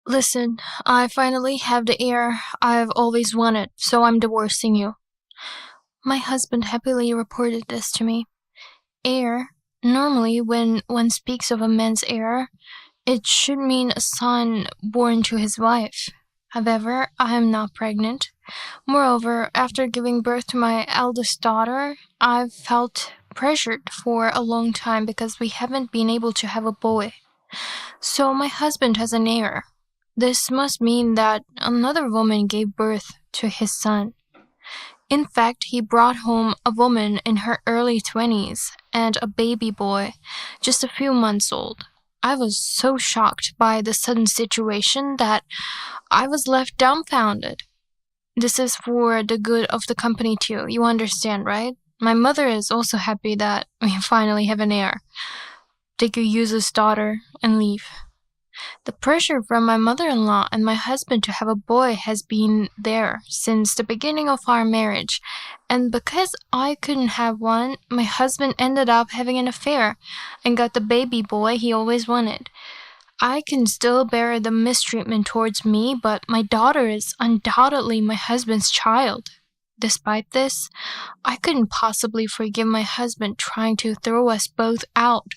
Listen, I finally have the heir I've always wanted, so I'm divorcing you. My husband happily reported this to me. Heir. Normally, when one speaks of a man's heir, it should mean a son born to his wife. However, I am not pregnant. Moreover, after giving birth to my eldest daughter, I've felt pressured for a long time because we haven't been able to have a boy. So my husband has an heir. This must mean that another woman gave birth to his son. In fact, he brought home a woman in her early 20s and a baby boy, just a few months old. I was so shocked by the sudden situation that I was left dumbfounded. This is for the good of the company too, you understand, right? My mother is also happy that we finally have an heir. Take your useless daughter and leave. The pressure from my mother-in-law and my husband to have a boy has been there since the beginning of our marriage, and because I couldn't have one, my husband ended up having an affair and got the baby boy he always wanted. I can still bear the mistreatment towards me, but my daughter is undoubtedly my husband's child. Despite this, I couldn't possibly forgive my husband trying to throw us both out.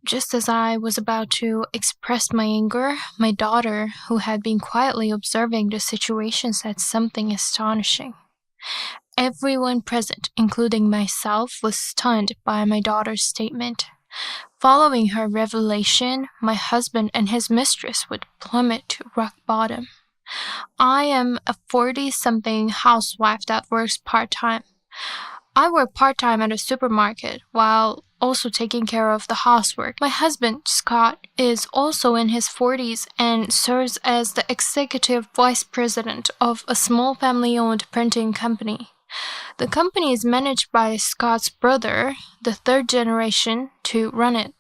Just as I was about to express my anger, my daughter, who had been quietly observing the situation, said something astonishing. Everyone present, including myself, was stunned by my daughter's statement. Following her revelation, my husband and his mistress would plummet to rock bottom. I am a 40-something housewife that works part-time. I work part-time at a supermarket while also taking care of the housework. My husband, Scott, is also in his 40s and serves as the executive vice president of a small family-owned printing company. The company is managed by Scott's brother, the third generation to run it.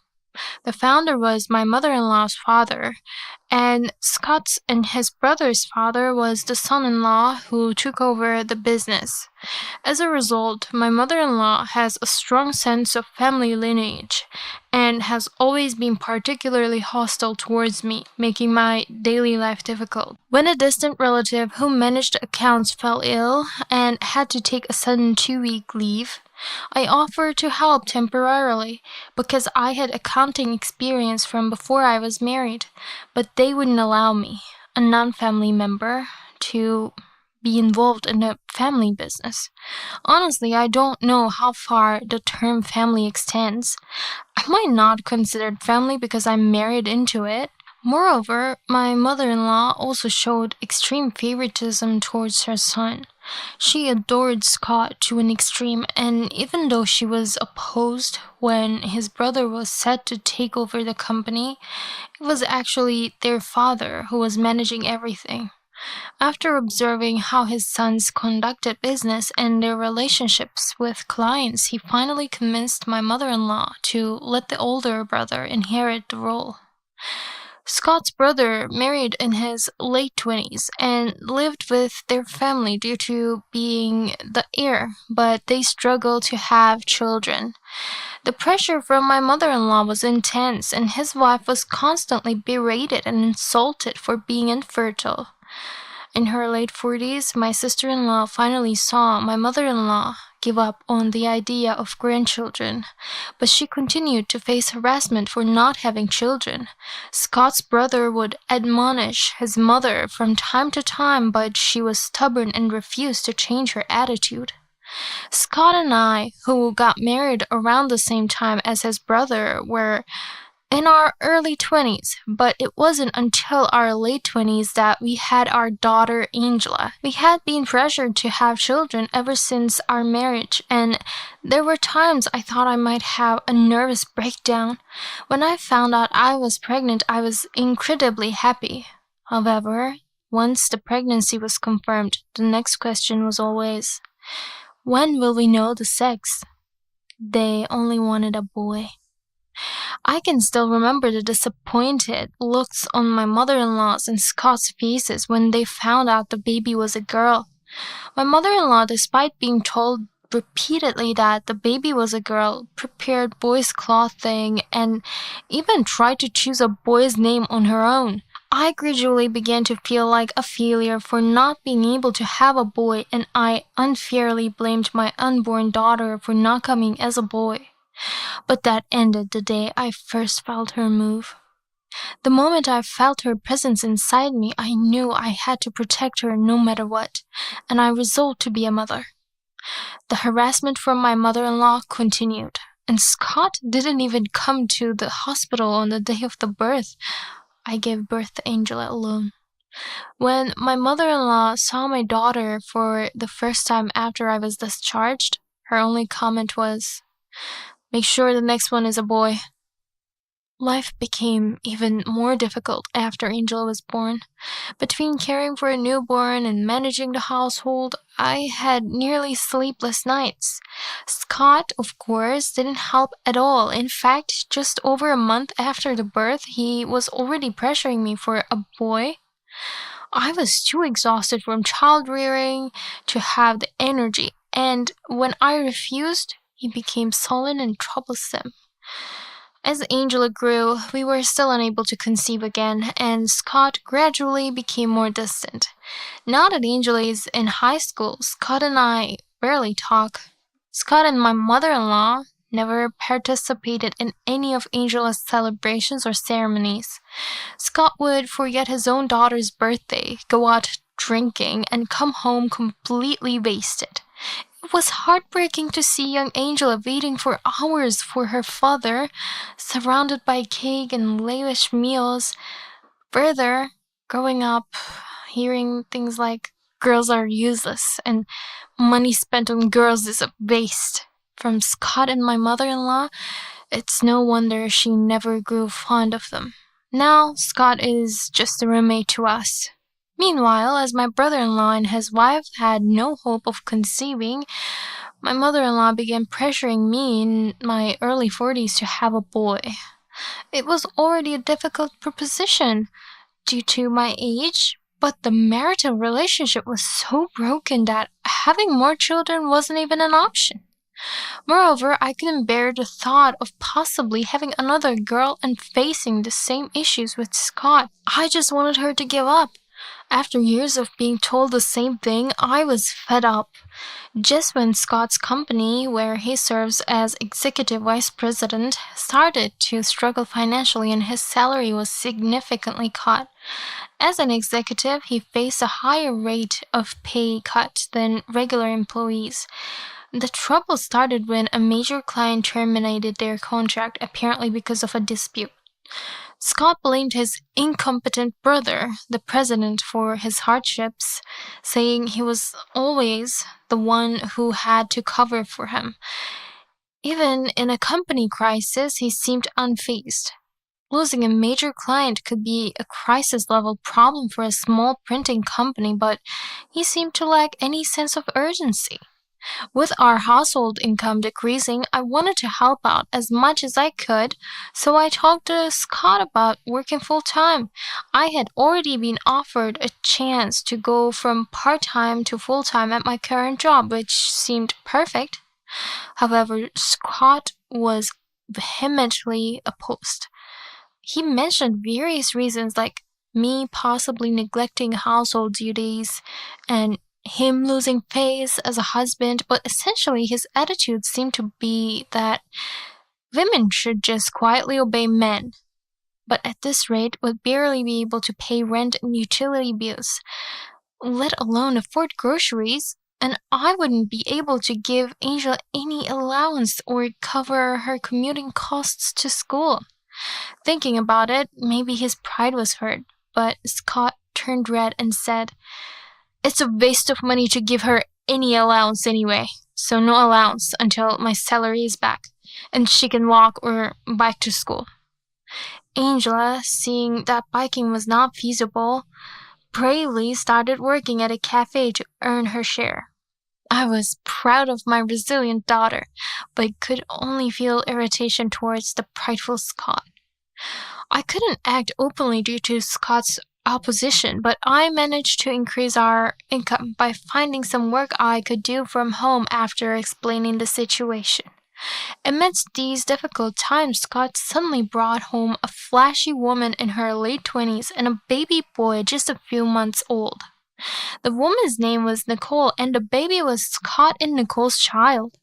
The founder was my mother-in-law's father, and Scott's and his brother's father was the son-in-law who took over the business. As a result, my mother-in-law has a strong sense of family lineage and has always been particularly hostile towards me, making my daily life difficult. When a distant relative who managed accounts fell ill and had to take a sudden 2-week leave, I offered to help temporarily because I had accounting experience from before I was married, but they wouldn't allow me, a non-family member, to be involved in the family business. Honestly, I don't know how far the term family extends. I might not consider it family because I'm married into it. Moreover, my mother-in-law also showed extreme favoritism towards her son. She adored Scott to an extreme, and even though she was opposed when his brother was set to take over the company, it was actually their father who was managing everything. After observing how his sons conducted business and their relationships with clients, he finally convinced my mother-in-law to let the older brother inherit the role. Scott's brother married in his late 20s and lived with their family due to being the heir, but they struggled to have children. The pressure from my mother-in-law was intense, and his wife was constantly berated and insulted for being infertile. In her late 40s, my sister-in-law finally saw my mother-in-law give up on the idea of grandchildren, but she continued to face harassment for not having children. Scott's brother would admonish his mother from time to time, but she was stubborn and refused to change her attitude. Scott and I, who got married around the same time as his brother, were in our early 20s, but it wasn't until our late 20s that we had our daughter Angela. We had been pressured to have children ever since our marriage, and there were times I thought I might have a nervous breakdown. When I found out I was pregnant, I was incredibly happy. However, once the pregnancy was confirmed, the next question was always, when will we know the sex? They only wanted a boy. I can still remember the disappointed looks on my mother-in-law's and Scott's faces when they found out the baby was a girl. My mother-in-law, despite being told repeatedly that the baby was a girl, prepared boys' clothing and even tried to choose a boy's name on her own. I gradually began to feel like a failure for not being able to have a boy, and I unfairly blamed my unborn daughter for not coming as a boy. But that ended the day I first felt her move. The moment I felt her presence inside me, I knew I had to protect her no matter what, and I resolved to be a mother. The harassment from my mother-in-law continued, and Scott didn't even come to the hospital on the day of the birth. I gave birth to Angela alone. When my mother-in-law saw my daughter for the first time after I was discharged, her only comment was, "Make sure the next one is a boy." Life became even more difficult after Angela was born. Between caring for a newborn and managing the household, I had nearly sleepless nights. Scott, of course, didn't help at all. In fact, just over a month after the birth, he was already pressuring me for a boy. I was too exhausted from child rearing to have the energy, and when I refused, he became sullen and troublesome. As Angela grew, we were still unable to conceive again, and Scott gradually became more distant. Now that Angela is in high school, Scott and I barely talk. Scott and my mother-in-law never participated in any of Angela's celebrations or ceremonies. Scott would forget his own daughter's birthday, go out drinking, and come home completely wasted. It was heartbreaking to see young Angela waiting for hours for her father, surrounded by cake and lavish meals. Further, growing up, hearing things like girls are useless and money spent on girls is a waste from Scott and my mother-in-law, it's no wonder she never grew fond of them. Now, Scott is just a roommate to us. Meanwhile, as my brother-in-law and his wife had no hope of conceiving, my mother-in-law began pressuring me in my early 40s to have a boy. It was already a difficult proposition due to my age, but the marital relationship was so broken that having more children wasn't even an option. Moreover, I couldn't bear the thought of possibly having another girl and facing the same issues with Scott. I just wanted her to give up. After years of being told the same thing, I was fed up. Just when Scott's company, where he serves as executive vice president, started to struggle financially and his salary was significantly cut. As an executive, he faced a higher rate of pay cut than regular employees. The trouble started when a major client terminated their contract, apparently because of a dispute. Scott blamed his incompetent brother, the president, for his hardships, saying he was always the one who had to cover for him. Even in a company crisis, he seemed unfazed. Losing a major client could be a crisis-level problem for a small printing company, but he seemed to lack any sense of urgency. With our household income decreasing, I wanted to help out as much as I could, so I talked to Scott about working full-time. I had already been offered a chance to go from part-time to full-time at my current job, which seemed perfect. However, Scott was vehemently opposed. He mentioned various reasons like me possibly neglecting household duties and him losing face as a husband, but essentially his attitude seemed to be that women should just quietly obey men, but at this rate would barely be able to pay rent and utility bills, let alone afford groceries, and I wouldn't be able to give Angel any allowance or cover her commuting costs to school. Thinking about it, maybe his pride was hurt, but Scott turned red and said, "It's a waste of money to give her any allowance anyway, so no allowance until my salary is back, and she can walk or bike to school." Angela, seeing that biking was not feasible, bravely started working at a cafe to earn her share. I was proud of my resilient daughter, but could only feel irritation towards the prideful Scott. I couldn't act openly due to Scott's opposition, but I managed to increase our income by finding some work I could do from home after explaining the situation. Amidst these difficult times, Scott suddenly brought home a flashy woman in her late 20s and a baby boy just a few months old. The woman's name was Nicole, and the baby was Scott and Nicole's child.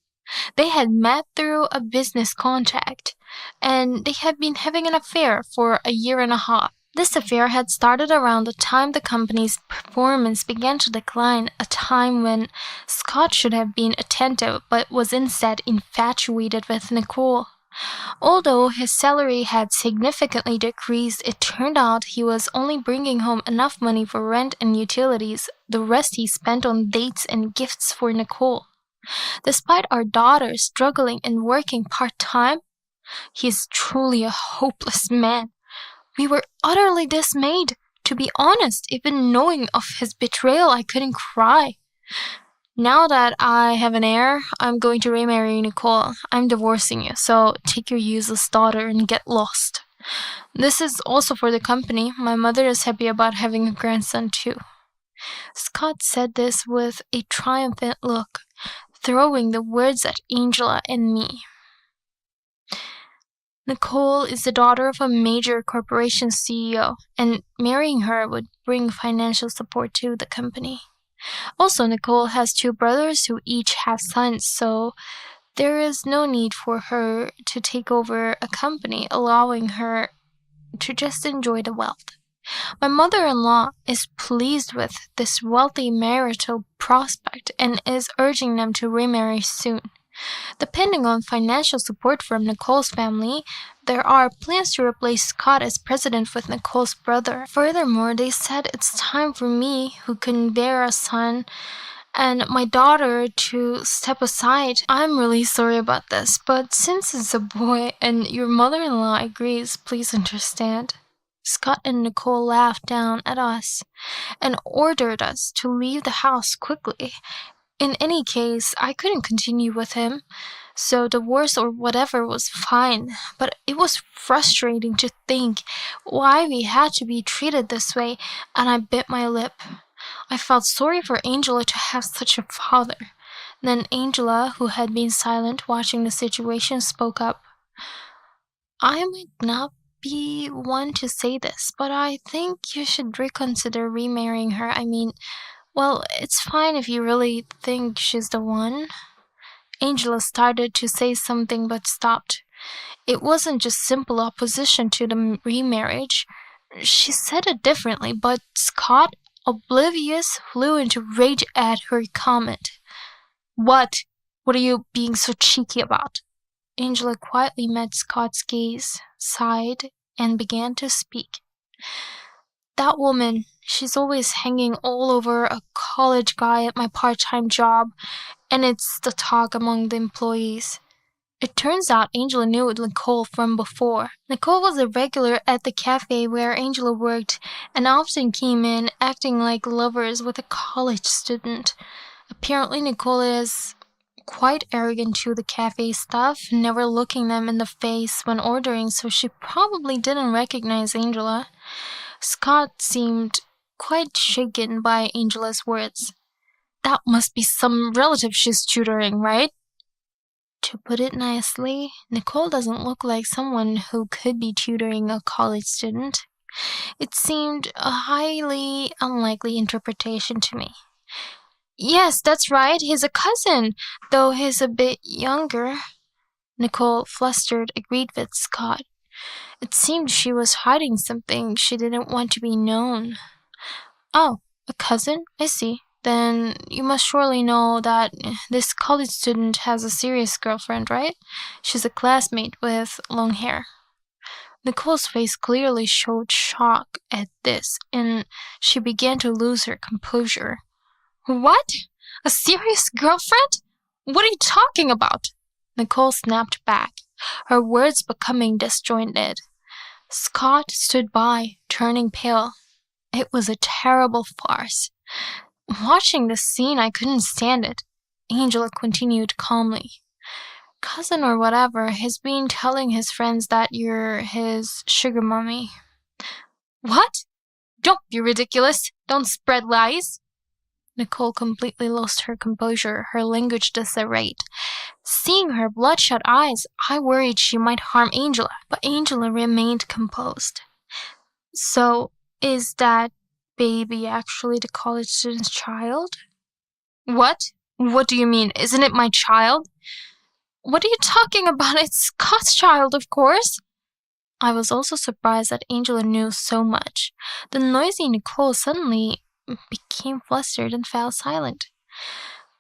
They had met through a business contact, and they had been having an affair for a year and a half. This affair had started around the time the company's performance began to decline, a time when Scott should have been attentive but was instead infatuated with Nicole. Although his salary had significantly decreased, it turned out he was only bringing home enough money for rent and utilities. The rest he spent on dates and gifts for Nicole. Despite our daughter struggling and working part-time, he is truly a hopeless man. We were utterly dismayed. To be honest, even knowing of his betrayal, I couldn't cry. Now that I have an heir, I'm going to remarry Nicole. I'm divorcing you, so take your useless daughter and get lost. This is also for the company. My mother is happy about having a grandson too. Scott said this with a triumphant look, throwing the words at Angela and me. Nicole is the daughter of a major corporation CEO, and marrying her would bring financial support to the company. Also, Nicole has 2 brothers who each have sons, so there is no need for her to take over a company, allowing her to just enjoy the wealth. My mother-in-law is pleased with this wealthy marital prospect and is urging them to remarry soon. Depending on financial support from Nicole's family, there are plans to replace Scott as president with Nicole's brother. Furthermore, they said it's time for me, who couldn't bear a son, and my daughter to step aside. I'm really sorry about this, but since it's a boy and your mother-in-law agrees, please understand. Scott and Nicole laughed down at us and ordered us to leave the house quickly. In any case, I couldn't continue with him, so divorce or whatever was fine, but it was frustrating to think why we had to be treated this way, and I bit my lip. I felt sorry for Angela to have such a father. Then Angela, who had been silent watching the situation, spoke up. I might not be one to say this, but I think you should reconsider remarrying her. Well, it's fine if you really think she's the one. Angela started to say something but stopped. It wasn't just simple opposition to the remarriage. She said it differently, but Scott, oblivious, flew into rage at her comment. What? What are you being so cheeky about? Angela quietly met Scott's gaze, sighed, and began to speak. That woman, she's always hanging all over a college guy at my part-time job, and it's the talk among the employees. It turns out Angela knew Nicole from before. Nicole was a regular at the cafe where Angela worked and often came in acting like lovers with a college student. Apparently Nicole is quite arrogant to the cafe staff, never looking them in the face when ordering, so she probably didn't recognize Angela. Scott seemed quite shaken by Angela's words. That must be some relative she's tutoring, right? To put it nicely, Nicole doesn't look like someone who could be tutoring a college student. It seemed a highly unlikely interpretation to me. Yes, that's right, he's a cousin, though he's a bit younger. Nicole, flustered, agreed with Scott. It seemed she was hiding something she didn't want to be known. Oh, a cousin? I see. Then you must surely know that this college student has a serious girlfriend, right? She's a classmate with long hair. Nicole's face clearly showed shock at this, and she began to lose her composure. What? A serious girlfriend? What are you talking about? Nicole snapped back, her words becoming disjointed. Scott stood by, turning pale. It was a terrible farce. Watching the scene, I couldn't stand it. Angela continued calmly. Cousin or whatever has been telling his friends that you're his sugar mommy. What? Don't be ridiculous. Don't spread lies. Nicole completely lost her composure, her language disarrayed. Seeing her bloodshot eyes, I worried she might harm Angela, but Angela remained composed. So, is that baby actually the college student's child? What? What do you mean? Isn't it my child? What are you talking about? It's Scott's child, of course. I was also surprised that Angela knew so much. The noisy Nicole suddenly became flustered and fell silent.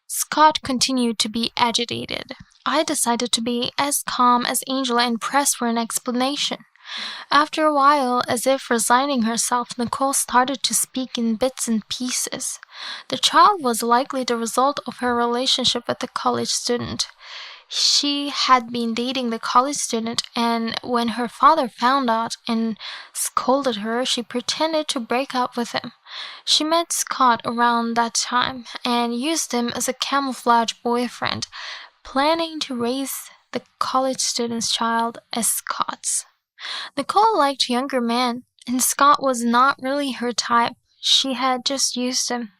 Scott continued to be agitated. I decided to be as calm as Angela and pressed for an explanation. After a while, as if resigning herself, Nicole started to speak in bits and pieces. The child was likely the result of her relationship with the college student. She had been dating the college student, and when her father found out and scolded her, she pretended to break up with him. She met Scott around that time and used him as a camouflage boyfriend, planning to raise the college student's child as Scott's. Nicole liked younger men, and Scott was not really her type. She had just used him.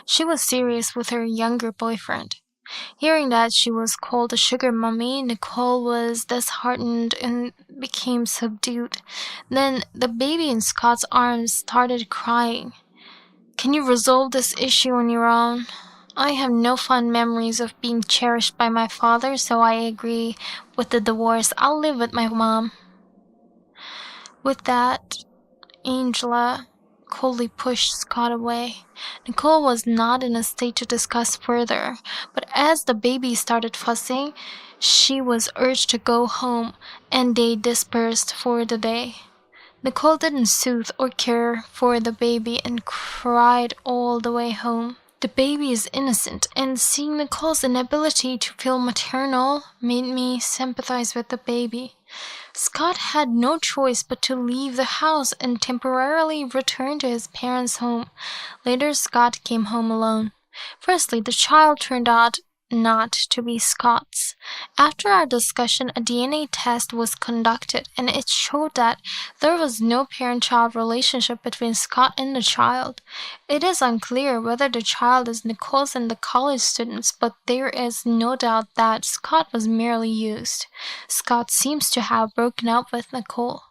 She was serious with her younger boyfriend. Hearing that she was called a sugar mummy, Nicole was disheartened and became subdued. Then the baby in Scott's arms started crying. Can you resolve this issue on your own? I have no fond memories of being cherished by my father, so I agree with the divorce. I'll live with my mom. With that, Angela coldly pushed Scott away. Nicole was not in a state to discuss further, but as the baby started fussing, she was urged to go home, and they dispersed for the day. Nicole didn't soothe or care for the baby and cried all the way home. The baby is innocent, and seeing Nicole's inability to feel maternal made me sympathize with the baby. Scott had no choice but to leave the house and temporarily return to his parents' home. Later, Scott came home alone. Firstly, the child turned out not to be Scott's. After our discussion, a DNA test was conducted, and it showed that there was no parent-child relationship between Scott and the child. It is unclear whether the child is Nicole's and the college student's, but there is no doubt that Scott was merely used. Scott seems to have broken up with Nicole.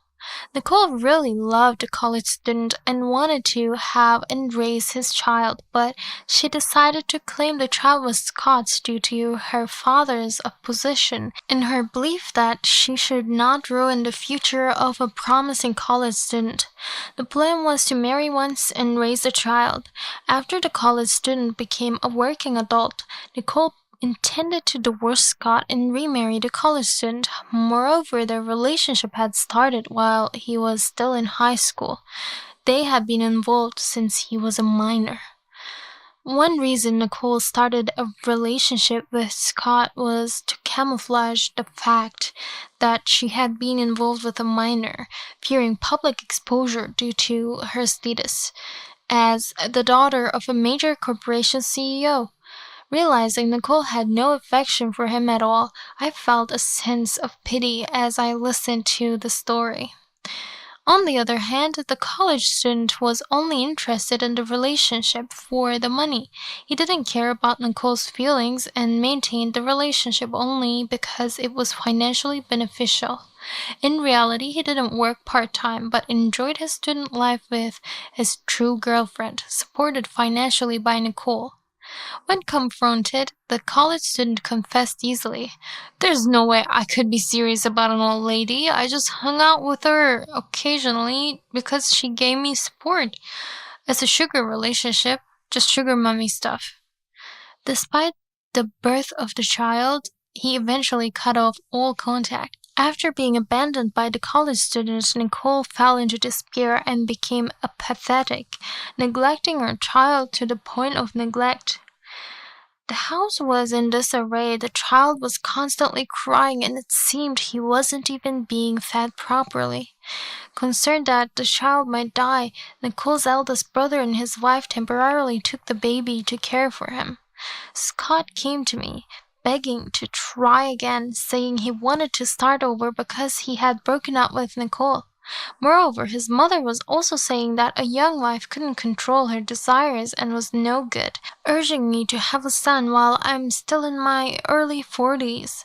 Nicole really loved the college student and wanted to have and raise his child, but she decided to claim the child was Scott's due to her father's opposition and her belief that she should not ruin the future of a promising college student. The plan was to marry once and raise a child. After the college student became a working adult, Nicole intended to divorce Scott and remarry the college student. Moreover, their relationship had started while he was still in high school. They had been involved since he was a minor. One reason Nicole started a relationship with Scott was to camouflage the fact that she had been involved with a minor, fearing public exposure due to her status as the daughter of a major corporation CEO. Realizing Nicole had no affection for him at all, I felt a sense of pity as I listened to the story. On the other hand, the college student was only interested in the relationship for the money. He didn't care about Nicole's feelings and maintained the relationship only because it was financially beneficial. In reality, he didn't work part-time but enjoyed his student life with his true girlfriend, supported financially by Nicole. When confronted, the college student confessed easily. There's no way I could be serious about an old lady. I just hung out with her occasionally because she gave me support. It's a sugar relationship, just sugar mummy stuff. Despite the birth of the child, he eventually cut off all contact. After being abandoned by the college students, Nicole fell into despair and became apathetic, neglecting her child to the point of neglect. The house was in disarray. The child was constantly crying, and it seemed he wasn't even being fed properly. Concerned that the child might die, Nicole's eldest brother and his wife temporarily took the baby to care for him. Scott came to me, begging to try again, saying he wanted to start over because he had broken up with Nicole. Moreover, his mother was also saying that a young wife couldn't control her desires and was no good, urging me to have a son while I'm still in my early 40s.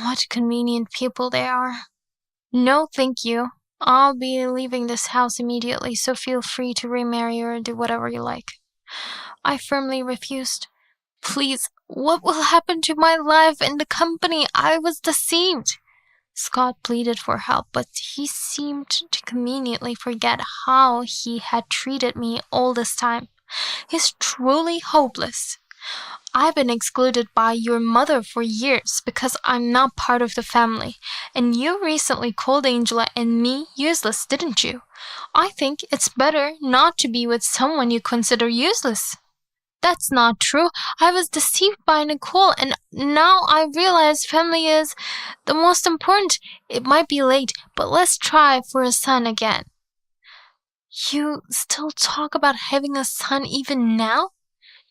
What convenient people they are. No, thank you. I'll be leaving this house immediately, so feel free to remarry or do whatever you like. I firmly refused. Please, what will happen to my life in the company? I was deceived. Scott pleaded for help, but he seemed to conveniently forget how he had treated me all this time. He's truly hopeless. I've been excluded by your mother for years because I'm not part of the family, and you recently called Angela and me useless, didn't you? I think it's better not to be with someone you consider useless. That's not true. I was deceived by Nicole, and now I realize family is the most important. It might be late, but let's try for a son again. You still talk about having a son even now?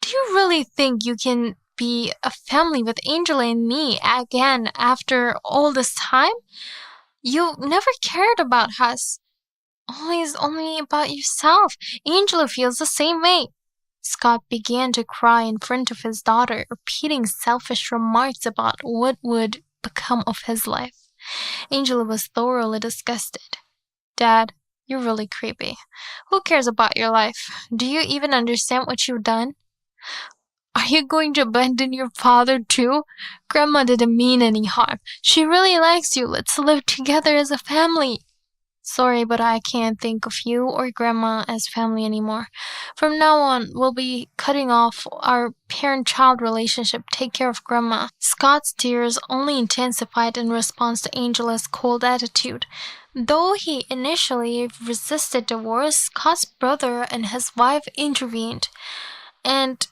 Do you really think you can be a family with Angela and me again after all this time? You never cared about us. Always only about yourself. Angela feels the same way. Scott began to cry in front of his daughter, repeating selfish remarks about what would become of his life. Angela was thoroughly disgusted. Dad, you're really creepy. Who cares about your life? Do you even understand what you've done? Are you going to abandon your father too? Grandma didn't mean any harm. She really likes you. Let's live together as a family. Sorry, but I can't think of you or Grandma as family anymore. From now on, we'll be cutting off our parent-child relationship. Take care of Grandma. Scott's tears only intensified in response to Angela's cold attitude. Though he initially resisted divorce, Scott's brother and his wife intervened, and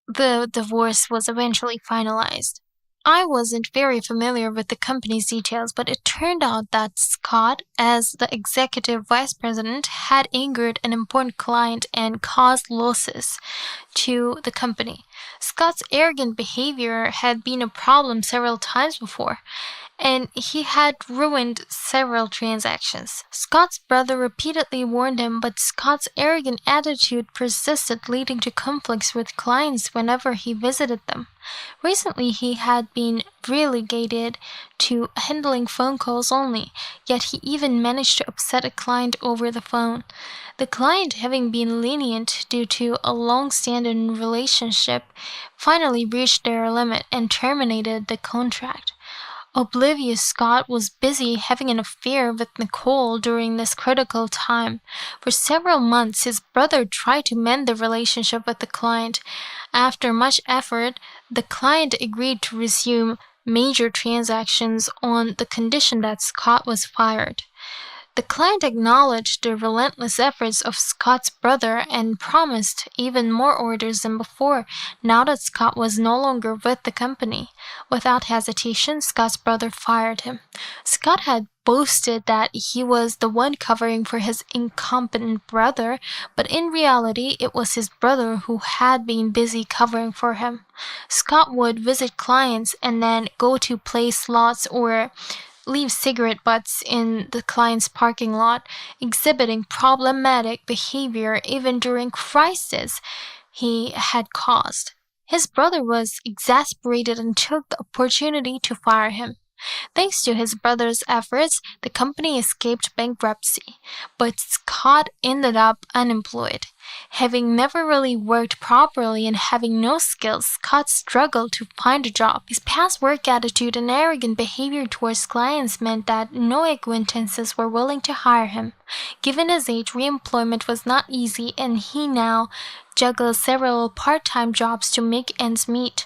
the divorce was eventually finalized. I wasn't very familiar with the company's details, but it turned out that Scott, as the executive vice president, had angered an important client and caused losses to the company. Scott's arrogant behavior had been a problem several times before, and he had ruined several transactions. Scott's brother repeatedly warned him, but Scott's arrogant attitude persisted, leading to conflicts with clients whenever he visited them. Recently, he had been relegated to handling phone calls only, yet he even managed to upset a client over the phone. The client, having been lenient due to a long-standing relationship, finally reached their limit and terminated the contract. Oblivious, Scott was busy having an affair with Nicole during this critical time. For several months, his brother tried to mend the relationship with the client. After much effort, the client agreed to resume major transactions on the condition that Scott was fired. The client acknowledged the relentless efforts of Scott's brother and promised even more orders than before, now that Scott was no longer with the company. Without hesitation, Scott's brother fired him. Scott had boasted that he was the one covering for his incompetent brother, but in reality, it was his brother who had been busy covering for him. Scott would visit clients and then go to play slots or leave cigarette butts in the client's parking lot, exhibiting problematic behavior even during crises he had caused. His brother was exasperated and took the opportunity to fire him. Thanks to his brother's efforts, the company escaped bankruptcy, but Scott ended up unemployed. Having never really worked properly and having no skills, Scott struggled to find a job. His past work attitude and arrogant behavior towards clients meant that no acquaintances were willing to hire him. Given his age, reemployment was not easy, and he now juggled several part-time jobs to make ends meet.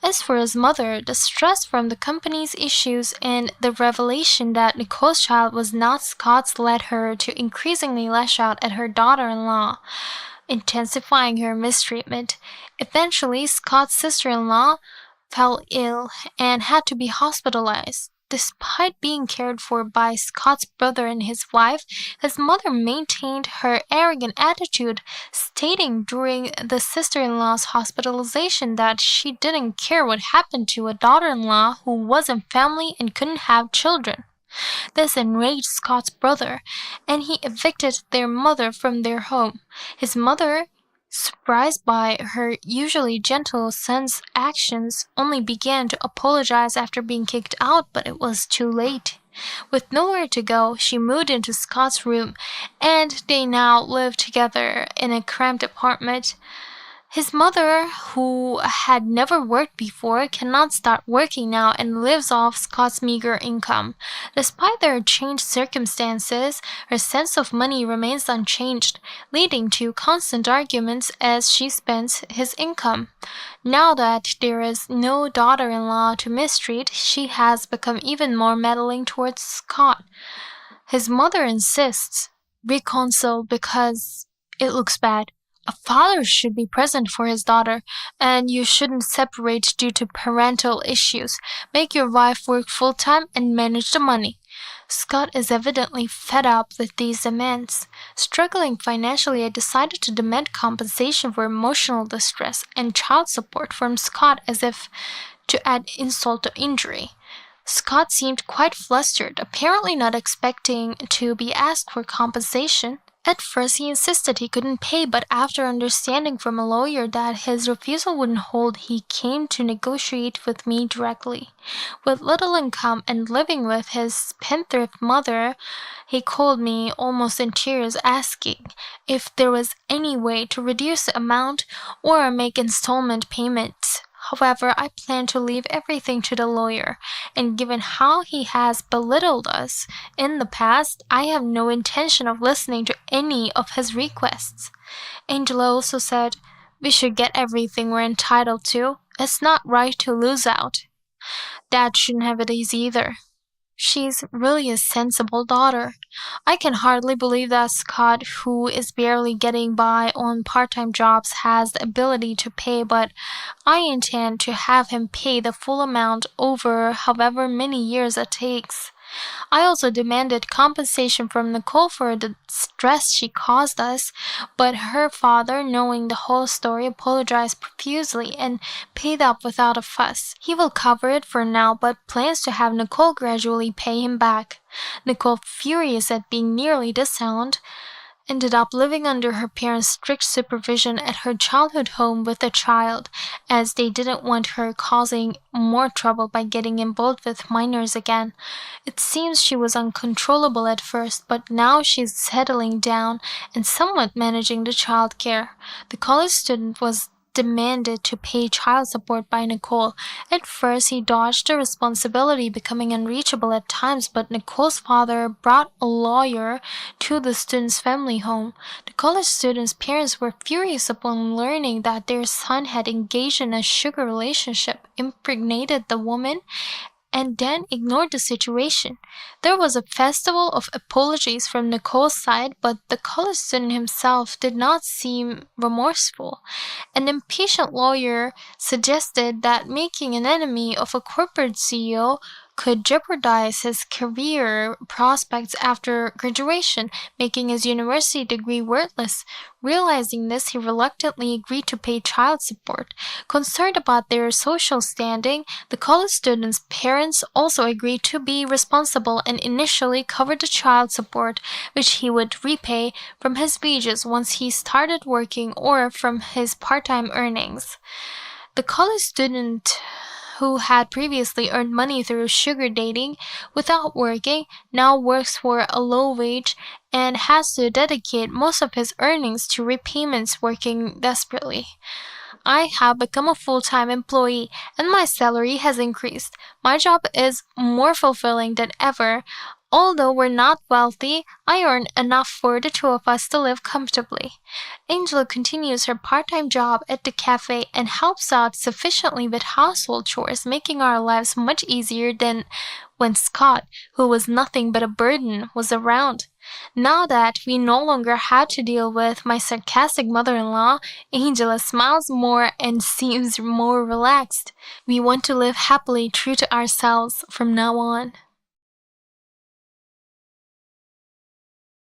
As for his mother, the stress from the company's issues and the revelation that Nicole's child was not Scott's led her to increasingly lash out at her daughter-in-law, intensifying her mistreatment. Eventually, Scott's sister-in-law fell ill and had to be hospitalized. Despite being cared for by Scott's brother and his wife, his mother maintained her arrogant attitude, stating during the sister-in-law's hospitalization that she didn't care what happened to a daughter-in-law who wasn't family and couldn't have children. This enraged Scott's brother, and he evicted their mother from their home. His mother, surprised by her usually gentle son's actions, only began to apologize after being kicked out, but it was too late. With nowhere to go, she moved into Scott's room, and they now live together in a cramped apartment. His mother, who had never worked before, cannot start working now and lives off Scott's meager income. Despite their changed circumstances, her sense of money remains unchanged, leading to constant arguments as she spends his income. Now that there is no daughter-in-law to mistreat, she has become even more meddling towards Scott. His mother insists, reconcile because it looks bad. A father should be present for his daughter, and you shouldn't separate due to parental issues. Make your wife work full-time and manage the money. Scott is evidently fed up with these demands. Struggling financially, I decided to demand compensation for emotional distress and child support from Scott as if to add insult to injury. Scott seemed quite flustered, apparently not expecting to be asked for compensation. At first he insisted he couldn't pay, but after understanding from a lawyer that his refusal wouldn't hold, he came to negotiate with me directly. With little income and living with his spendthrift mother, he called me almost in tears, asking if there was any way to reduce the amount or make installment payments. However, I plan to leave everything to the lawyer, and given how he has belittled us in the past, I have no intention of listening to any of his requests. Angela also said, we should get everything we're entitled to. It's not right to lose out. Dad shouldn't have it easy either. She's really a sensible daughter. I can hardly believe that Scott, who is barely getting by on part-time jobs, has the ability to pay, but I intend to have him pay the full amount over however many years it takes. I also demanded compensation from Nicole for the stress she caused us, but her father, knowing the whole story, apologized profusely and paid up without a fuss. He will cover it for now, but plans to have Nicole gradually pay him back. Nicole, furious at being nearly disowned, ended up living under her parents' strict supervision at her childhood home with the child, as they didn't want her causing more trouble by getting involved with minors again. It seems she was uncontrollable at first, but now she's settling down and somewhat managing the child care. The college student was demanded to pay child support by Nicole. At first, he dodged the responsibility, becoming unreachable at times, but Nicole's father brought a lawyer to the student's family home. The college student's parents were furious upon learning that their son had engaged in a sugar relationship, impregnated the woman, and then ignored the situation. There was a festival of apologies from Nicole's side, but the college student himself did not seem remorseful. An impatient lawyer suggested that making an enemy of a corporate CEO could jeopardize his career prospects after graduation, making his university degree worthless. Realizing this, he reluctantly agreed to pay child support. Concerned about their social standing, the college student's parents also agreed to be responsible and initially covered the child support, which he would repay from his wages once he started working or from his part-time earnings. The college student, who had previously earned money through sugar dating without working, now works for a low wage and has to dedicate most of his earnings to repayments, working desperately. I have become a full-time employee and my salary has increased. My job is more fulfilling than ever. Although we're not wealthy, I earn enough for the two of us to live comfortably. Angela continues her part-time job at the cafe and helps out sufficiently with household chores, making our lives much easier than when Scott, who was nothing but a burden, was around. Now that we no longer had to deal with my sarcastic mother-in-law, Angela smiles more and seems more relaxed. We want to live happily true to ourselves from now on.